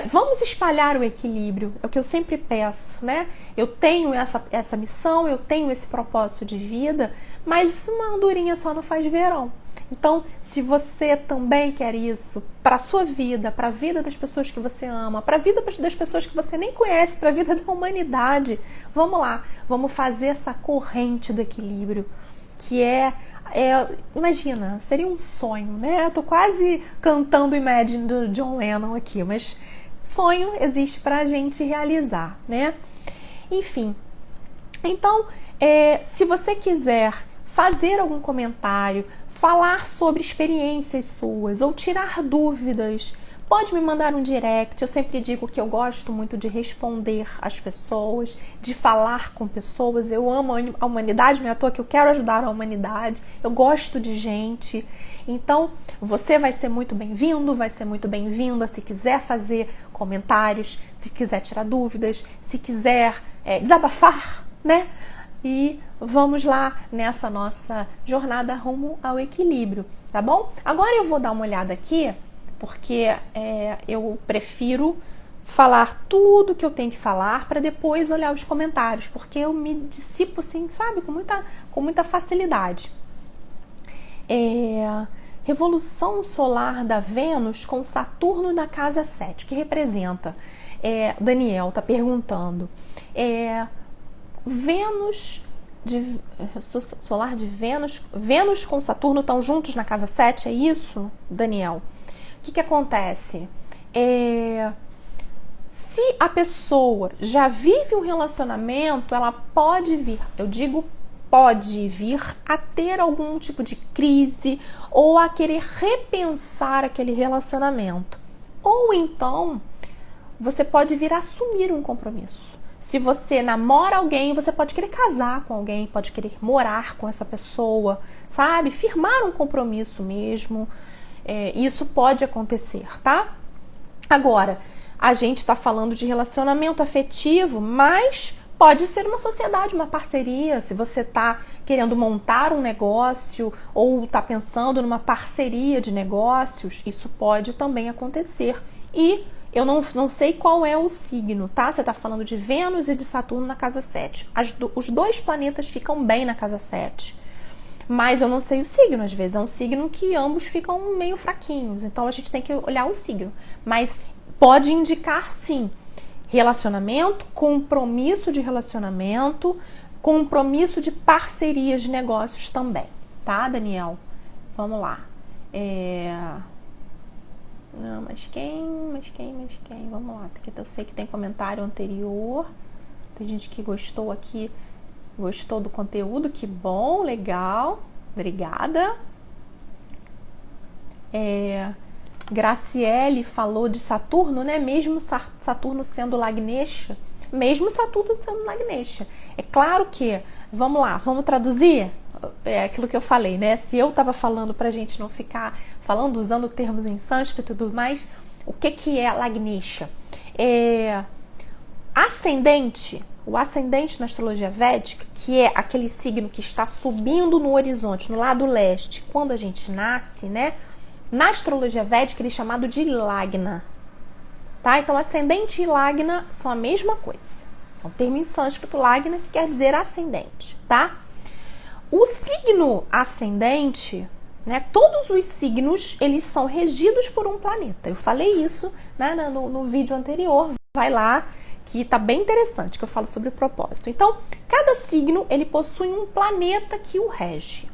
Vamos espalhar o equilíbrio, é o que eu sempre peço, né? Eu tenho essa missão, eu tenho esse propósito de vida, mas uma andorinha só não faz verão. Então, se você também quer isso para a sua vida, para a vida das pessoas que você ama, para a vida das pessoas que você nem conhece, para a vida da humanidade, vamos lá, vamos fazer essa corrente do equilíbrio, que imagina, seria um sonho, né? Eu tô quase cantando Imagine do John Lennon aqui, mas sonho existe para a gente realizar, né? Enfim, então, se você quiser fazer algum comentário, falar sobre experiências suas ou tirar dúvidas, pode me mandar um direct. Eu sempre digo que eu gosto muito de responder às pessoas, de falar com pessoas. Eu amo a humanidade, não é à toa que eu quero ajudar a humanidade. Eu gosto de gente. Então, você vai ser muito bem-vindo, vai ser muito bem-vinda se quiser fazer comentários, se quiser tirar dúvidas, se quiser desabafar, né? E vamos lá nessa nossa jornada rumo ao equilíbrio, tá bom? Agora eu vou dar uma olhada aqui, porque eu prefiro falar tudo que eu tenho que falar para depois olhar os comentários, porque eu me dissipo assim, sabe, com muita facilidade. Revolução solar da Vênus com Saturno na casa 7, que representa? Daniel está perguntando. Solar de Vênus com Saturno estão juntos na casa 7, é isso, Daniel? O que acontece? Se a pessoa já vive um relacionamento, ela pode vir, eu digo pode vir a ter algum tipo de crise ou a querer repensar aquele relacionamento. Ou então, você pode vir a assumir um compromisso. Se você namora alguém, você pode querer casar com alguém, pode querer morar com essa pessoa, sabe? Firmar um compromisso mesmo. Isso pode acontecer, tá? Agora, a gente está falando de relacionamento afetivo, mas pode ser uma sociedade, uma parceria. Se você está querendo montar um negócio ou está pensando numa parceria de negócios, isso pode também acontecer. E eu não sei qual é o signo, tá? Você está falando de Vênus e de Saturno na casa 7. Os dois planetas ficam bem na casa 7. Mas eu não sei o signo, às vezes. É um signo que ambos ficam meio fraquinhos. Então, a gente tem que olhar o signo. Mas pode indicar, sim, relacionamento, compromisso de relacionamento, compromisso de parcerias de negócios também. Tá, Daniel? Vamos lá. Não, mas quem? Vamos lá. Eu sei que tem comentário anterior. Tem gente que gostou aqui. Gostou do conteúdo, que bom, legal, obrigada. Graciele falou de Saturno, né? Mesmo Saturno sendo Lagnesha, é claro que, vamos lá, vamos traduzir? É aquilo que eu falei, né? Se eu tava falando pra gente não ficar falando, usando termos em sânscrito e tudo mais, o que é Lagnesha? Ascendente. O ascendente na astrologia védica, que é aquele signo que está subindo no horizonte, no lado leste, quando a gente nasce, né? Na astrologia védica, ele é chamado de Lagna. Tá? Então, ascendente e Lagna são a mesma coisa. É um termo em sânscrito, Lagna, que quer dizer ascendente, tá? O signo ascendente, né? Todos os signos, eles são regidos por um planeta. Eu falei isso, né, no vídeo anterior. Vai lá, que tá bem interessante, que eu falo sobre o propósito. Então, cada signo, ele possui um planeta que o rege.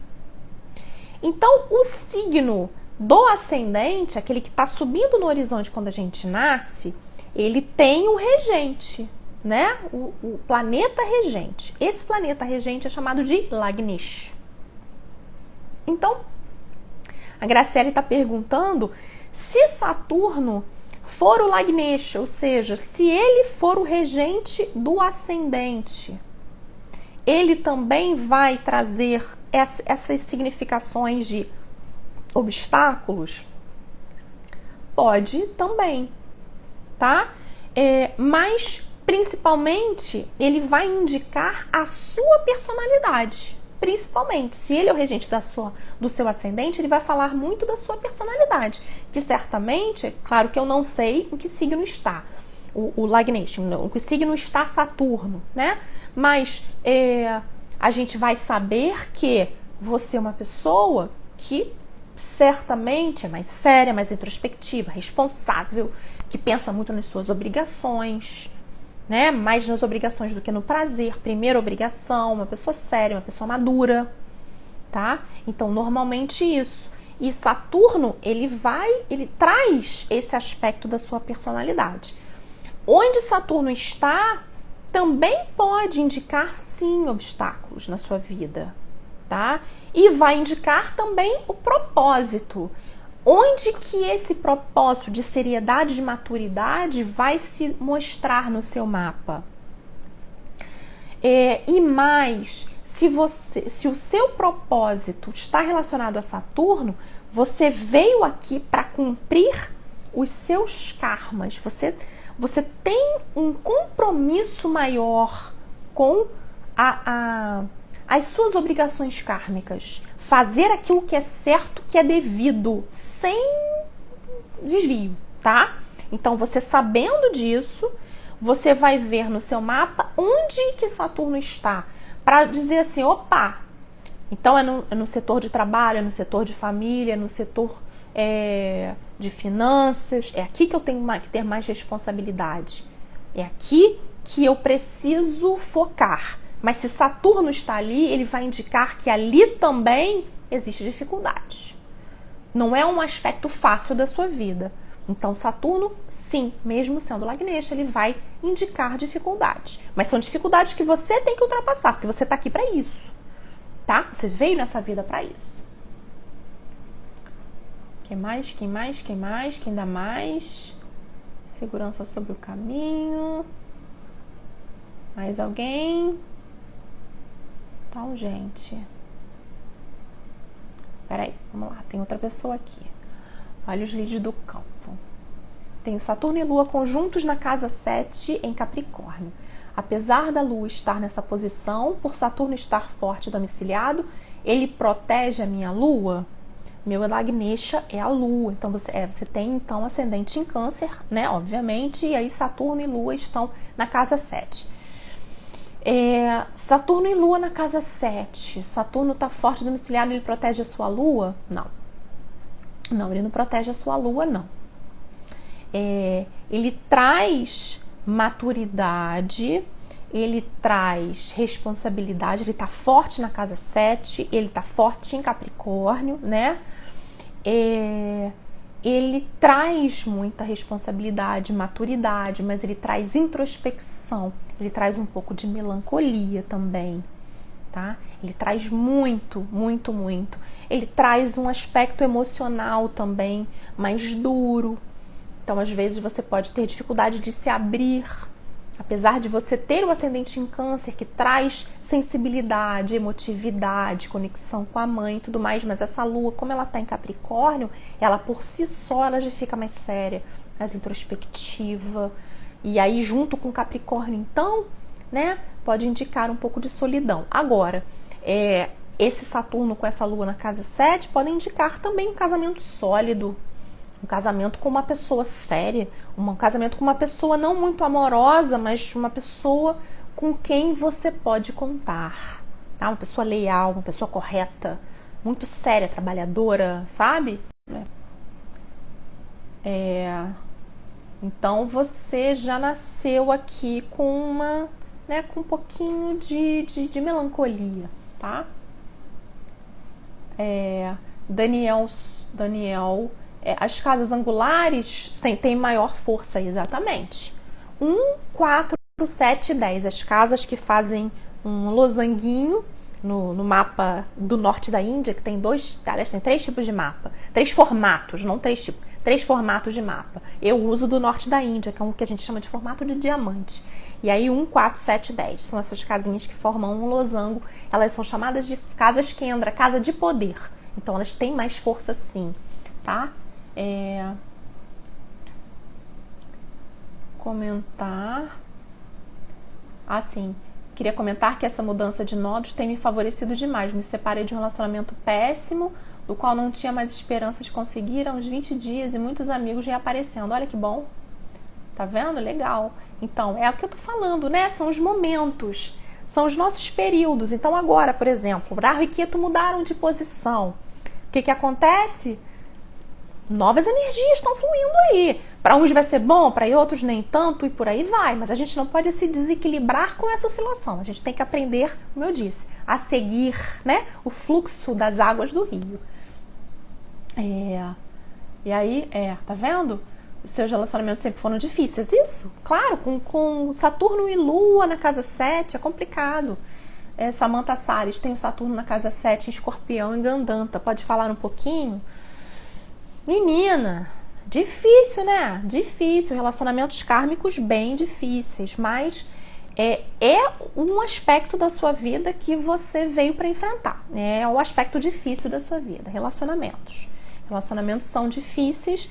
Então, o signo do ascendente, aquele que está subindo no horizonte quando a gente nasce, ele tem um regente, né? O planeta regente. Esse planeta regente é chamado de Lagnesh. Então, a Graciele está perguntando se Saturno for o Lagnesha, ou seja, se ele for o regente do ascendente, ele também vai trazer essas significações de obstáculos? Pode também, tá? Mas, principalmente, ele vai indicar a sua personalidade. Principalmente, se ele é o regente do seu ascendente, ele vai falar muito da sua personalidade, que certamente, claro que eu não sei em que signo está o Lagnesh, em que signo está Saturno, né? Mas a gente vai saber que você é uma pessoa que certamente é mais séria, mais introspectiva, responsável, que pensa muito nas suas obrigações, né? Mais nas obrigações do que no prazer. Primeira obrigação, uma pessoa séria, uma pessoa madura, tá? Então, normalmente isso. E Saturno, ele traz esse aspecto da sua personalidade. Onde Saturno está, também pode indicar, sim, obstáculos na sua vida, tá? E vai indicar também o propósito. Onde que esse propósito de seriedade, de maturidade vai se mostrar no seu mapa? E mais, se o seu propósito está relacionado a Saturno, você veio aqui para cumprir os seus karmas. Você tem um compromisso maior com as suas obrigações kármicas. Fazer aquilo que é certo, que é devido, sem desvio, tá? Então, você sabendo disso, você vai ver no seu mapa onde que Saturno está. Para dizer assim, opa, então é no setor de trabalho, é no setor de família, é no setor de finanças. É aqui que eu tenho que ter mais responsabilidade. É aqui que eu preciso focar. Mas se Saturno está ali, ele vai indicar que ali também existe dificuldade. Não é um aspecto fácil da sua vida. Então, Saturno, sim, mesmo sendo Lagnesha, ele vai indicar dificuldades. Mas são dificuldades que você tem que ultrapassar, porque você está aqui para isso, tá? Você veio nessa vida para isso. Quem mais? Quem dá mais? Segurança sobre o caminho. Mais alguém? Então, gente. Peraí, vamos lá. Tem outra pessoa aqui. Olha os leads do campo. Tem Saturno e Lua conjuntos na casa 7 em Capricórnio. Apesar da Lua estar nessa posição, por Saturno estar forte domiciliado, ele protege a minha Lua? Meu Lagnesha é a Lua. Então, você tem então ascendente em Câncer, né? Obviamente. E aí Saturno e Lua estão na casa 7. Saturno e Lua na casa 7. Saturno está forte domiciliado, ele protege a sua Lua? Não. Não, ele não protege a sua Lua, não. Ele traz maturidade, ele traz responsabilidade, ele está forte na casa 7, ele está forte em Capricórnio, né? Ele traz muita responsabilidade, maturidade, mas ele traz introspecção, ele traz um pouco de melancolia também, tá? Ele traz muito, muito, muito. Ele traz um aspecto emocional também mais duro. Então, às vezes, você pode ter dificuldade de se abrir, apesar de você ter o ascendente em Câncer, que traz sensibilidade, emotividade, conexão com a mãe e tudo mais, mas essa Lua, como ela está em Capricórnio, ela por si só, ela já fica mais séria, mais introspectiva. E aí, junto com Capricórnio, então, né, pode indicar um pouco de solidão. Agora, esse Saturno com essa Lua na casa 7 pode indicar também um casamento sólido, um casamento com uma pessoa séria, um casamento com uma pessoa não muito amorosa, mas uma pessoa com quem você pode contar, tá? Uma pessoa leal, uma pessoa correta, muito séria, trabalhadora, sabe? Então você já nasceu aqui com com um pouquinho de melancolia, tá? Daniel, as casas angulares têm maior força, exatamente. 1, 4, 7 e 10. As casas que fazem um losanguinho no mapa do norte da Índia, que tem tem 3 tipos de mapa. 3 formatos, não 3 tipos. 3 formatos de mapa. Eu uso do norte da Índia, que é um que a gente chama de formato de diamante. E aí 1, 4, 7 e 10. São essas casinhas que formam um losango. Elas são chamadas de casas Kendra, casa de poder. Então elas têm mais força sim, tá? Comentar. Assim, queria comentar que essa mudança de nodos tem me favorecido demais. Me separei de um relacionamento péssimo, do qual não tinha mais esperança de conseguir há uns 20 dias e muitos amigos reaparecendo. Olha que bom. Tá vendo? Legal. Então, é o que eu tô falando, né? São os momentos, são os nossos períodos. Então, agora, por exemplo, Rahu e Ketu mudaram de posição. O que acontece? Novas energias estão fluindo aí. Para uns vai ser bom, para outros nem tanto e por aí vai. Mas a gente não pode se desequilibrar com essa oscilação. A gente tem que aprender, como eu disse, a seguir, né, o fluxo das águas do rio. E aí, tá vendo? Os seus relacionamentos sempre foram difíceis. Isso, claro, com Saturno e Lua na casa 7 é complicado. Samantha Salles tem o Saturno na casa 7 em Escorpião em Gandanta. Pode falar um pouquinho? Menina, difícil, né? Difícil, relacionamentos kármicos bem difíceis, mas é um aspecto da sua vida que você veio para enfrentar. É o aspecto difícil da sua vida, relacionamentos. Relacionamentos são difíceis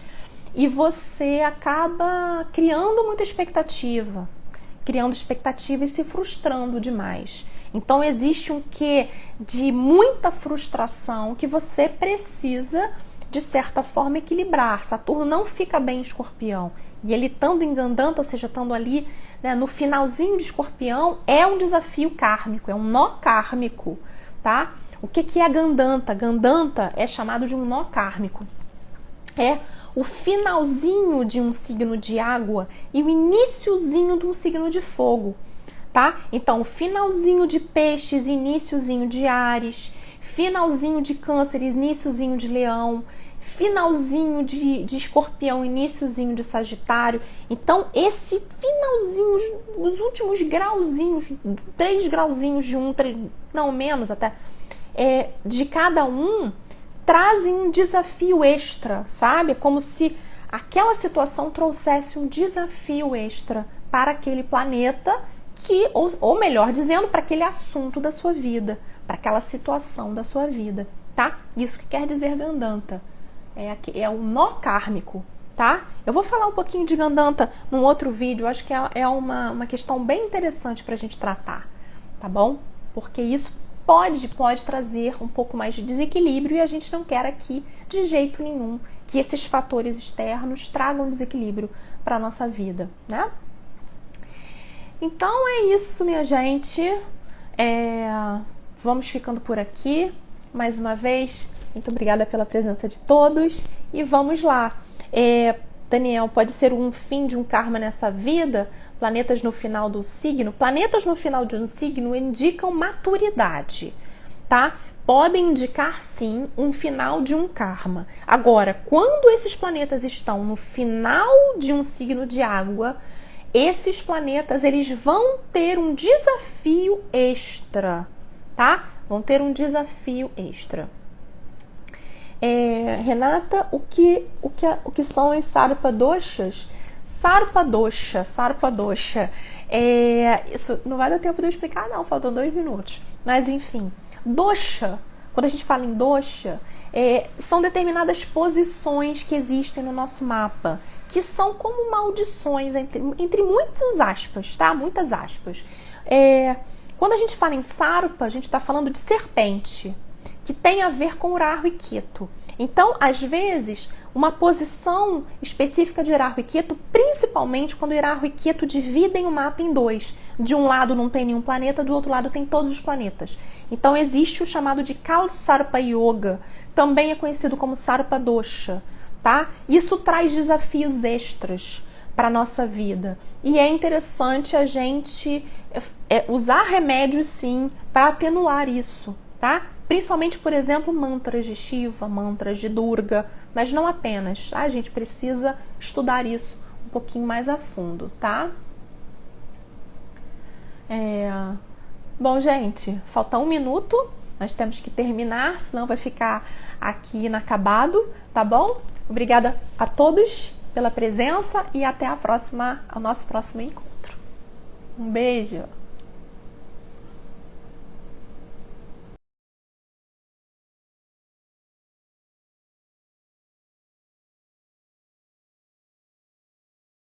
e você acaba criando muita expectativa, e se frustrando demais. Então existe um quê de muita frustração que você precisa, de certa forma, equilibrar. Saturno não fica bem em Escorpião. E ele estando em Gandanta, ou seja, estando ali, né, no finalzinho de Escorpião, é um desafio kármico, é um nó kármico, tá? O que é Gandanta? Gandanta é chamado de um nó kármico. É o finalzinho de um signo de água e o iniciozinho de um signo de fogo, tá? Então, finalzinho de peixes, iniciozinho de Áries, finalzinho de Câncer, iniciozinho de Leão, finalzinho de Escorpião, iniciozinho de Sagitário. Então, esse finalzinho, os últimos grauzinhos, 3 grauzinhos de um, 3, não menos até, de cada um, trazem um desafio extra, sabe? Como se aquela situação trouxesse um desafio extra para aquele planeta que, ou melhor dizendo, para aquele assunto da sua vida, para aquela situação da sua vida, tá? Isso que quer dizer Gandanta. É um nó kármico, tá? Eu vou falar um pouquinho de Gandanta num outro vídeo, acho que é uma questão bem interessante para a gente tratar, tá bom? Porque isso pode trazer um pouco mais de desequilíbrio e a gente não quer aqui, de jeito nenhum, que esses fatores externos tragam desequilíbrio para a nossa vida, né? Então é isso, minha gente. Vamos ficando por aqui. Mais uma vez, muito obrigada pela presença de todos. E vamos lá. Daniel, pode ser um fim de um karma nessa vida? Planetas no final do signo? Planetas no final de um signo indicam maturidade, tá? Podem indicar, sim, um final de um karma. Agora, quando esses planetas estão no final de um signo de água, esses planetas, eles vão ter um desafio extra, tá? Vão ter um desafio extra. Renata, o que são as Sarpa Doshas? Sarpa Dosha. Isso não vai dar tempo de eu explicar, não, faltam 2 minutos. Mas, enfim, Dosha, quando a gente fala em Dosha, são determinadas posições que existem no nosso mapa, que são como maldições, entre muitas aspas, tá? Muitas aspas. Quando a gente fala em Sarpa, a gente está falando de serpente, que tem a ver com Rahu e Ketu. Então, às vezes, uma posição específica de Rahu e Ketu, principalmente quando Rahu e Ketu dividem o mapa em 2. De um lado não tem nenhum planeta, do outro lado tem todos os planetas. Então, existe o chamado de Kalsarpa Yoga, também é conhecido como Sarpa Dosha, tá? Isso traz desafios extras para a nossa vida. E é interessante a gente usar remédios, sim, para atenuar isso, tá? Principalmente, por exemplo, mantras de Shiva, mantras de Durga, mas não apenas, tá? A gente precisa estudar isso um pouquinho mais a fundo, tá? Bom, gente, falta 1 minuto, nós temos que terminar, senão vai ficar aqui inacabado, tá bom? Obrigada a todos pela presença e até ao nosso próximo encontro. Um beijo!